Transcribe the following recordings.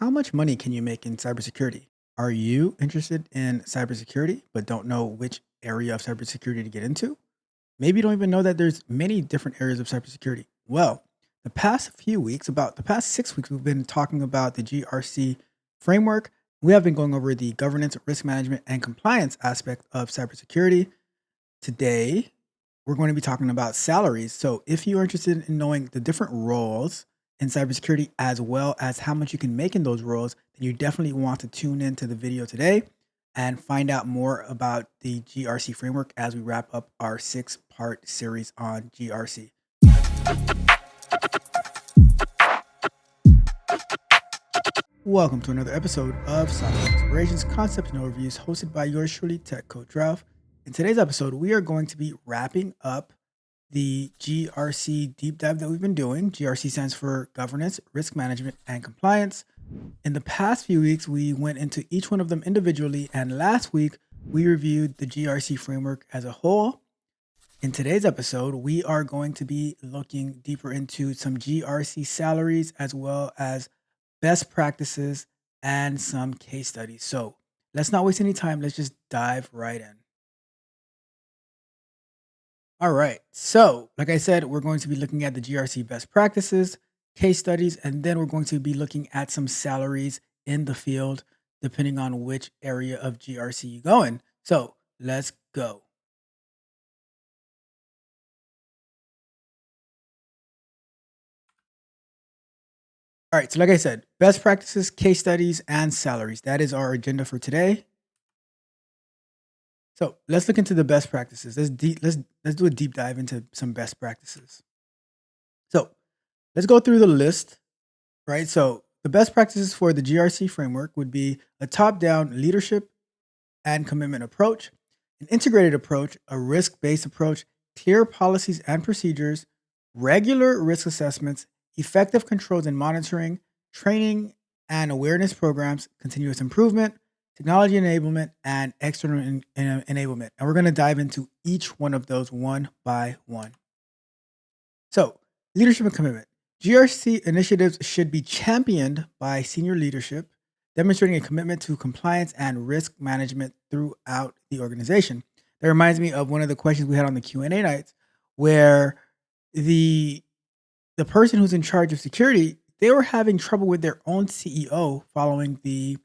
How much money can you make in cybersecurity? Are you interested in cybersecurity but don't know which area of cybersecurity to get into? Maybe you don't even know that there's many different areas of cybersecurity. Well, about the past 6 weeks, we've been talking about the GRC framework. We have been going over the governance, risk management, and compliance aspect of cybersecurity. Today, we're going to be talking about salaries. So, if you're interested in knowing the different roles in cybersecurity as well as how much you can make in those roles, then you definitely want to tune into the video today and find out more about the GRC framework as we wrap up our 6-part series on GRC. Welcome to another episode of Salaries, Operations, Concepts, and Overviews, hosted by yours truly, Tech Coach Ralph. In today's episode, we are going to be wrapping up the GRC deep dive that we've been doing. GRC stands for Governance, Risk Management, and Compliance. In the past few weeks, we went into each one of them individually, and last week, we reviewed the GRC framework as a whole. In today's episode, we are going to be looking deeper into some GRC salaries as well as best practices and some case studies. So let's not waste any time. Let's just dive right in. All right. So, like I said, we're going to be looking at the GRC best practices, case studies, and then we're going to be looking at some salaries in the field, depending on which area of GRC you go in. So let's go. All right. So, like I said, best practices, case studies, and salaries. That is our agenda for today. So let's look into the best practices. Let's do a deep dive into some best practices. So let's go through the list, right? So the best practices for the GRC framework would be a top-down leadership and commitment approach, an integrated approach, a risk-based approach, clear policies and procedures, regular risk assessments, effective controls and monitoring, training and awareness programs, continuous improvement, technology enablement, and external enablement. And we're going to dive into each one of those one by one. So, leadership and commitment. GRC initiatives should be championed by senior leadership, demonstrating a commitment to compliance and risk management throughout the organization. That reminds me of one of the questions we had on the Q&A nights, where the person who's in charge of security, they were having trouble with their own CEO following the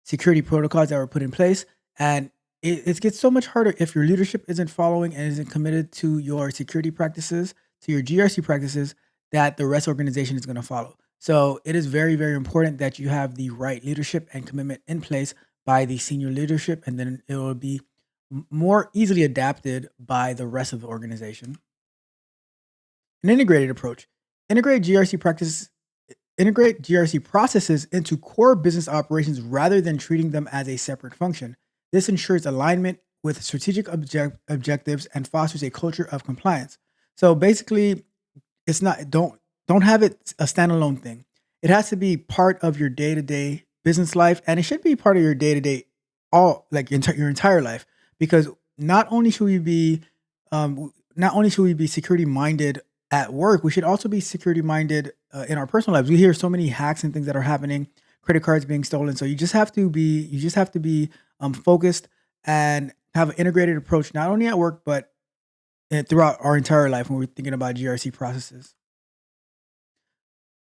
security protocols that were put in place. And it gets so much harder if your leadership isn't following and isn't committed to your security practices, to your GRC practices, that the rest organization is going to follow. So it is very, very important that you have the right leadership and commitment in place by the senior leadership, and then it will be more easily adapted by the rest of the organization. An integrated approach. Integrate GRC practices Integrate GRC processes into core business operations rather than treating them as a separate function. This ensures alignment with strategic objectives and fosters a culture of compliance. So basically, it's not don't have it a standalone thing. It has to be part of your day-to-day business life, and it should be part of your day-to-day your entire life, because not only should we be security minded at work, we should also be security minded in our personal lives. We hear so many hacks and things that are happening, credit cards being stolen. So you just have to be focused and have an integrated approach, not only at work, but throughout our entire life when we're thinking about GRC processes.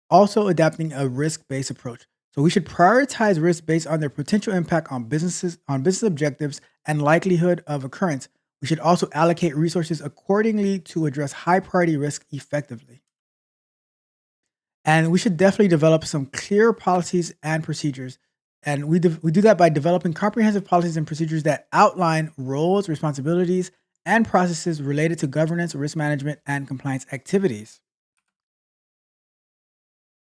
Also adapting a risk-based approach. So we should prioritize risk based on their potential impact on business objectives and likelihood of occurrence. We should also allocate resources accordingly to address high priority risk effectively. And we should definitely develop some clear policies and procedures. And we do that by developing comprehensive policies and procedures that outline roles, responsibilities, and processes related to governance, risk management, and compliance activities.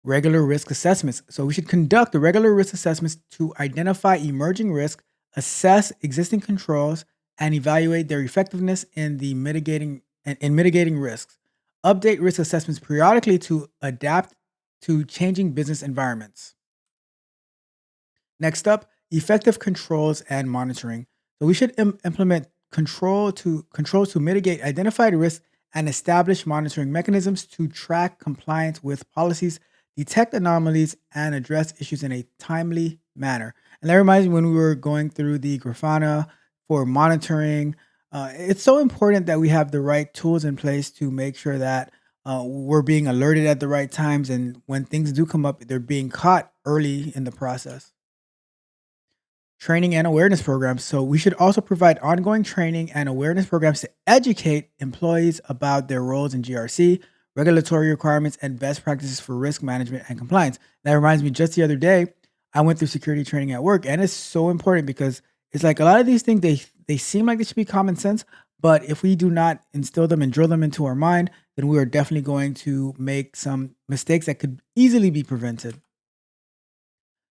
Regular risk assessments. So we should conduct the regular risk assessments to identify emerging risk, assess existing controls, and evaluate their effectiveness in mitigating risks. Update risk assessments periodically to adapt to changing business environments. Next up, effective controls and monitoring. So we should implement controls to mitigate identified risks and establish monitoring mechanisms to track compliance with policies. detect anomalies, and address issues in a timely manner. And that reminds me when we were going through the Grafana for monitoring. It's so important that we have the right tools in place to make sure that we're being alerted at the right times. And when things do come up, they're being caught early in the process. Training and awareness programs. So we should also provide ongoing training and awareness programs to educate employees about their roles in GRC, regulatory requirements, and best practices for risk management and compliance. That reminds me, just the other day, I went through security training at work, and it's so important because it's like a lot of these things they seem like they should be common sense, but if we do not instill them and drill them into our mind, then we are definitely going to make some mistakes that could easily be prevented.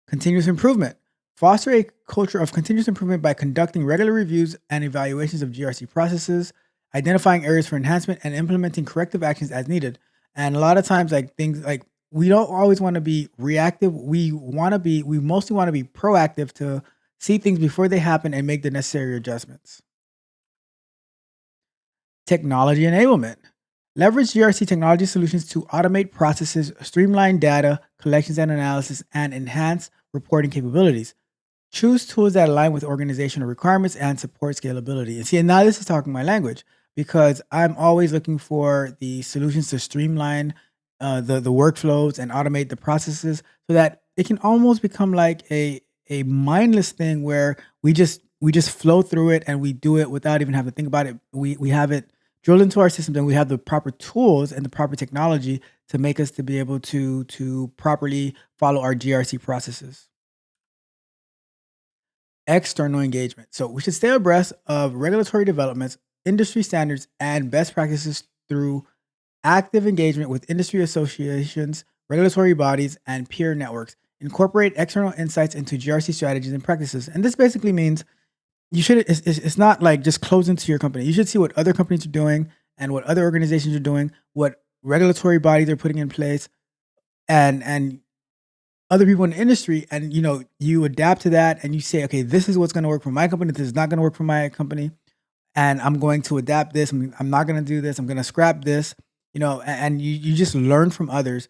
Continuous improvement. Foster a culture of continuous improvement by conducting regular reviews and evaluations of GRC processes, identifying areas for enhancement, and implementing corrective actions as needed. And a lot of times, like things like we don't always want to be reactive. We mostly want to be proactive to see things before they happen and make the necessary adjustments. Technology enablement. Leverage GRC technology solutions to automate processes, streamline data collections and analysis, and enhance reporting capabilities. Choose tools that align with organizational requirements and support scalability. And see, and now this is talking my language because I'm always looking for the solutions to streamline the workflows and automate the processes so that it can almost become like a mindless thing where we just flow through it and we do it without even having to think about it. We have it drilled into our system and we have the proper tools and the proper technology to make us to be able to properly follow our GRC processes. External engagement. So we should stay abreast of regulatory developments, industry standards, and best practices through active engagement with industry associations, regulatory bodies, and peer networks. Incorporate external insights into GRC strategies and practices. And this basically means you should, it's not like just close into your company. You should see what other companies are doing and what other organizations are doing, what regulatory bodies are putting in place, and other people in the industry, and you adapt to that and you say, okay, this is what's going to work for my company, this is not going to work for my company, and I'm going to adapt this. I'm not going to do this, I'm going to scrap this, and you just learn from others.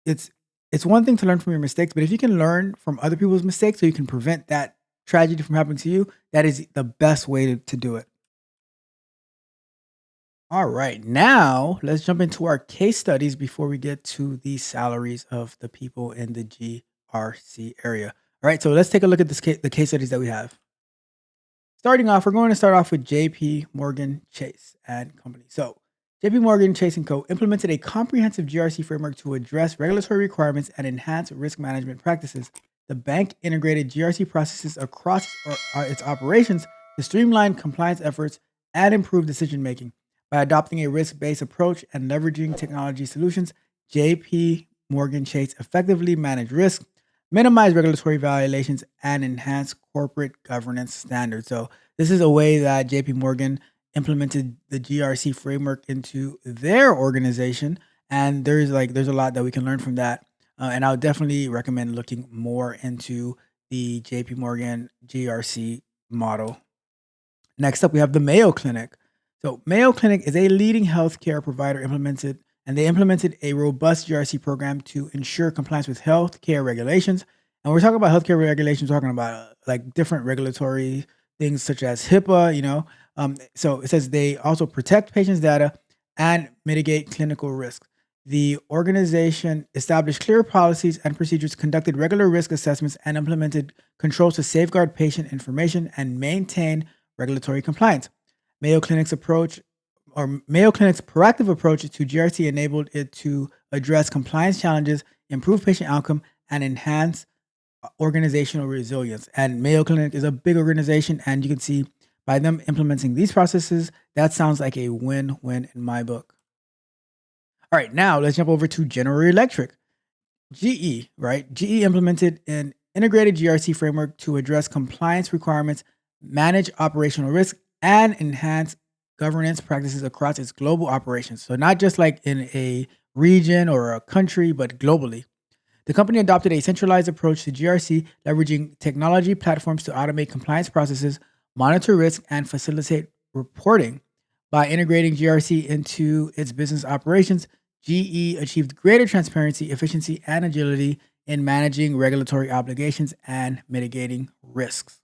It's it's one thing to learn from your mistakes, but if you can learn from other people's mistakes so you can prevent that tragedy from happening to you, that is the best way to do it. All right, now let's jump into our case studies before we get to the salaries of the people in the GRC area. All right, so let's take a look at the case studies that we have. Starting off, we're going to start off with JP Morgan Chase and Company. So, JP Morgan Chase and Co. implemented a comprehensive GRC framework to address regulatory requirements and enhance risk management practices. The bank integrated GRC processes across its operations to streamline compliance efforts and improve decision making. By adopting a risk based approach and leveraging technology solutions, JP Morgan Chase effectively managed risk, minimize regulatory violations, and enhance corporate governance standards. So, this is a way that JP Morgan implemented the GRC framework into their organization. And there's a lot that we can learn from that. And I would definitely recommend looking more into the JP Morgan GRC model. Next up, we have the Mayo Clinic. So, Mayo Clinic is a leading healthcare provider and they implemented a robust GRC program to ensure compliance with healthcare regulations. And we're talking about healthcare regulations, talking about like different regulatory things such as HIPAA. So it says they also protect patients' data and mitigate clinical risks. The organization established clear policies and procedures, conducted regular risk assessments, and implemented controls to safeguard patient information and maintain regulatory compliance. Mayo Clinic's approach Mayo Clinic's proactive approach to GRC enabled it to address compliance challenges, improve patient outcome, and enhance organizational resilience. And Mayo Clinic is a big organization, and you can see by them implementing these processes, that sounds like a win-win in my book. All right, now let's jump over to General Electric. GE, right? GE implemented an integrated GRC framework to address compliance requirements, manage operational risk, and enhance governance practices across its global operations. So, not just like in a region or a country, but globally. The company adopted a centralized approach to GRC, leveraging technology platforms to automate compliance processes, monitor risk, and facilitate reporting. By integrating GRC into its business operations, GE achieved greater transparency, efficiency, and agility in managing regulatory obligations and mitigating risks.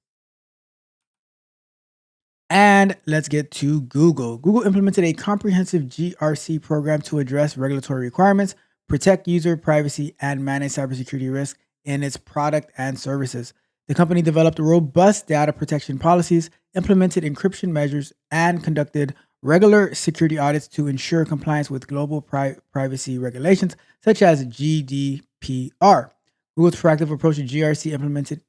And let's get to Google. Google implemented a comprehensive GRC program to address regulatory requirements, protect user privacy, and manage cybersecurity risk in its product and services. The company developed robust data protection policies, implemented encryption measures, and conducted regular security audits to ensure compliance with global privacy regulations such as GDPR. Google's proactive approach to GRC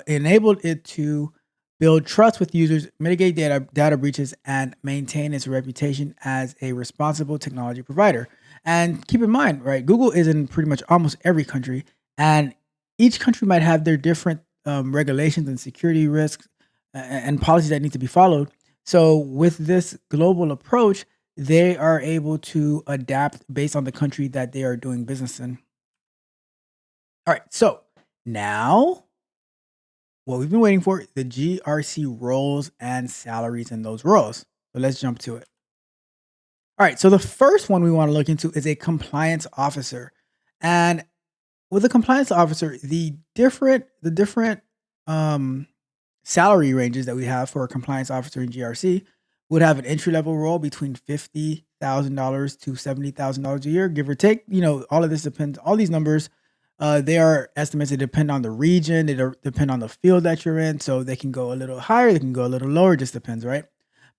enabled it to build trust with users, mitigate data breaches, and maintain its reputation as a responsible technology provider. And keep in mind, right, Google is in pretty much almost every country, and each country might have their different regulations and security risks and policies that need to be followed. So, with this global approach, they are able to adapt based on the country that they are doing business in. All right, so now what we've been waiting for, the GRC roles and salaries in those roles. So let's jump to it. All right. So the first one we want to look into is a compliance officer. And with a compliance officer, the different um, salary ranges that we have for a compliance officer in GRC would have an entry level role between $50,000 to $70,000 a year, give or take. All of this depends. All these numbers, they are estimates. They depend on the region. Depend on the field that you're in. So they can go a little higher. They can go a little lower. Just depends, right?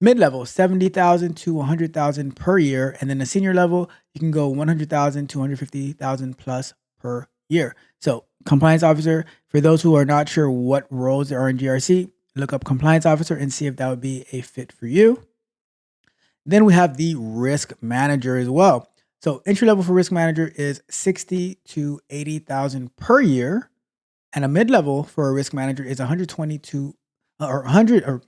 Mid level, 70,000 to 100,000 per year, and then the senior level, you can go 100,000 to 150,000 plus per year. So, compliance officer, for those who are not sure what roles there are in GRC, look up compliance officer and see if that would be a fit for you. Then we have the risk manager as well. So, entry level for risk manager is 60 to 80,000 per year, and a mid level for a risk manager is 120 to or 100 or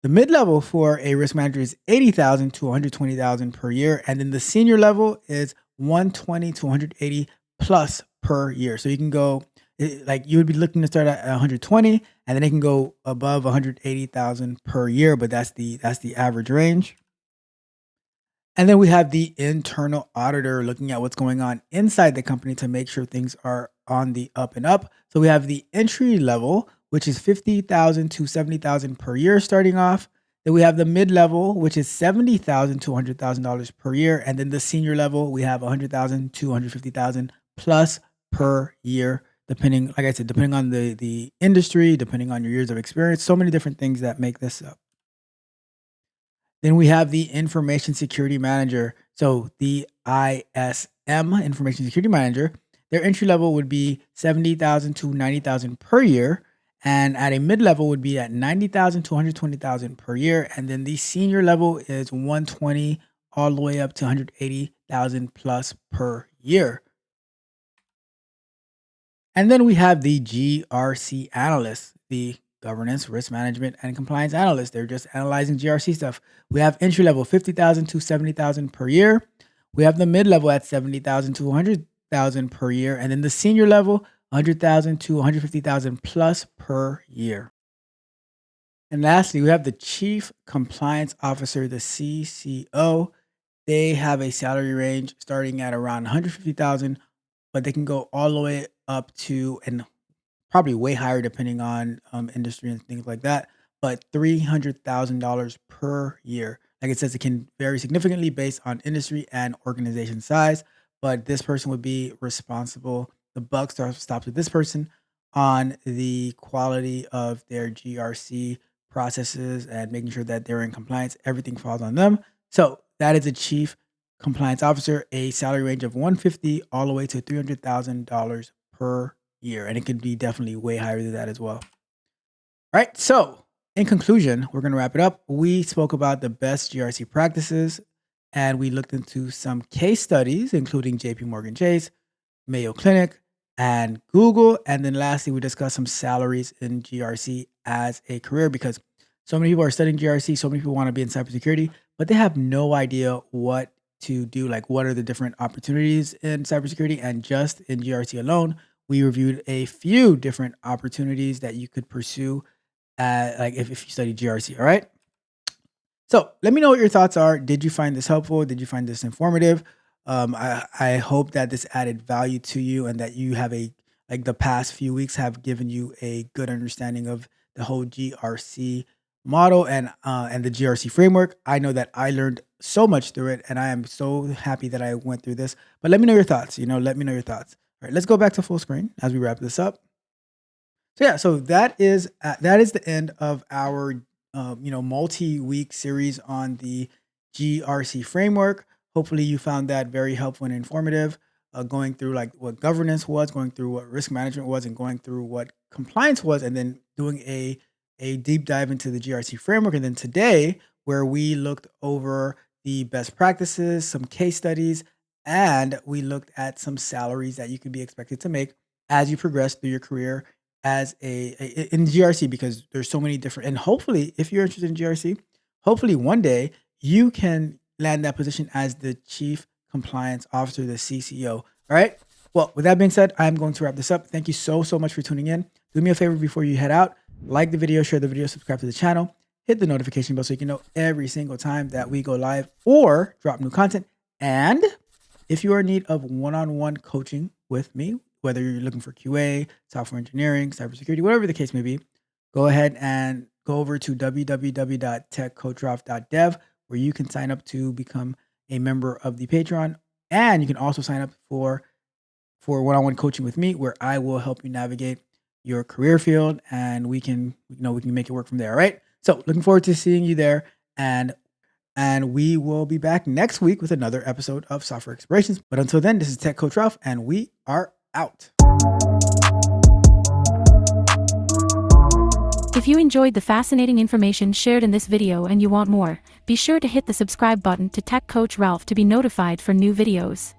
the mid level for a risk manager is 80,000 to 120,000 per year, and then the senior level is 120 to 180 plus per year. So you can go like you would be looking to start at 120, and then it can go above 180,000 per year, but that's the average range. And then we have the internal auditor looking at what's going on inside the company to make sure things are on the up and up. So we have the entry level, which is 50,000 to 70,000 per year starting off. Then we have the mid level, which is 70,000 to $100,000 per year, and then the senior level we have 100,000 to 150,000 plus per year, depending, like I said, depending on the industry, depending on your years of experience. So many different things that make this up. Then we have the information security manager. So the ISM, information security manager, their entry level would be 70,000 to 90,000 per year. And at a mid level would be at 90,000 to 120,000 per year. And then the senior level is 120 all the way up to 180,000 plus per year. And then we have the GRC analyst, the governance, risk management, and compliance analyst. They're just analyzing GRC stuff. We have entry level 50,000 to 70,000 per year. We have the mid level at 70,000 to 100,000 per year, and then the senior level 100,000 to 150,000 plus per year. And lastly, we have the chief compliance officer, the CCO. They have a salary range starting at around 150,000, but they can go all the way up to and probably way higher depending on industry and things like that. But $300,000 per year. Like it says, it can vary significantly based on industry and organization size. But this person would be responsible. The buck stops with this person on the quality of their GRC processes and making sure that they're in compliance. Everything falls on them. So that is a chief compliance officer, a salary range of 150 all the way to $300,000 per year, and it could be definitely way higher than that as well. All right, so in conclusion, we're going to wrap it up. We spoke about the best GRC practices, and we looked into some case studies, including JP Morgan Chase, Mayo Clinic, and Google. And then lastly, we discussed some salaries in GRC as a career, because so many people are studying GRC, so many people want to be in cybersecurity, but they have no idea what to do. Like, what are the different opportunities in cybersecurity? And just in GRC alone, we reviewed a few different opportunities that you could pursue, like if you study GRC. All right. So let me know what your thoughts are. Did you find this helpful? Did you find this informative? I hope that this added value to you and that you have the past few weeks have given you a good understanding of the whole GRC model and the GRC framework. I know that I learned so much through it, and I am so happy that I went through this. But let me know your thoughts. Let me know your thoughts. All right, let's go back to full screen as we wrap this up. So yeah, so that is the end of our multi-week series on the GRC framework. Hopefully, you found that very helpful and informative. Going through like what governance was, going through what risk management was, and going through what compliance was, and then doing a deep dive into the GRC framework. And then today, where we looked over the best practices, some case studies, and we looked at some salaries that you could be expected to make as you progress through your career as in GRC, because there's so many different, and hopefully if you're interested in GRC, hopefully one day you can land that position as the chief compliance officer, the CCO. All right. Well, with that being said, I'm going to wrap this up. Thank you so much for tuning in. Do me a favor before you head out. Like the video, share the video, subscribe to the channel, hit the notification bell so you can know every single time that we go live or drop new content. And if you are in need of one-on-one coaching with me, whether you're looking for QA, software engineering, cybersecurity, whatever the case may be, go ahead and go over to www.techcoachralph.dev, where you can sign up to become a member of the Patreon. And you can also sign up for one-on-one coaching with me, where I will help you navigate your career field, and we can make it work from there. All right. So looking forward to seeing you there. And we will be back next week with another episode of Software Explorations. But until then, this is Tech Coach Ralph, and we are out. If you enjoyed the fascinating information shared in this video and you want more, be sure to hit the subscribe button to Tech Coach Ralph to be notified for new videos.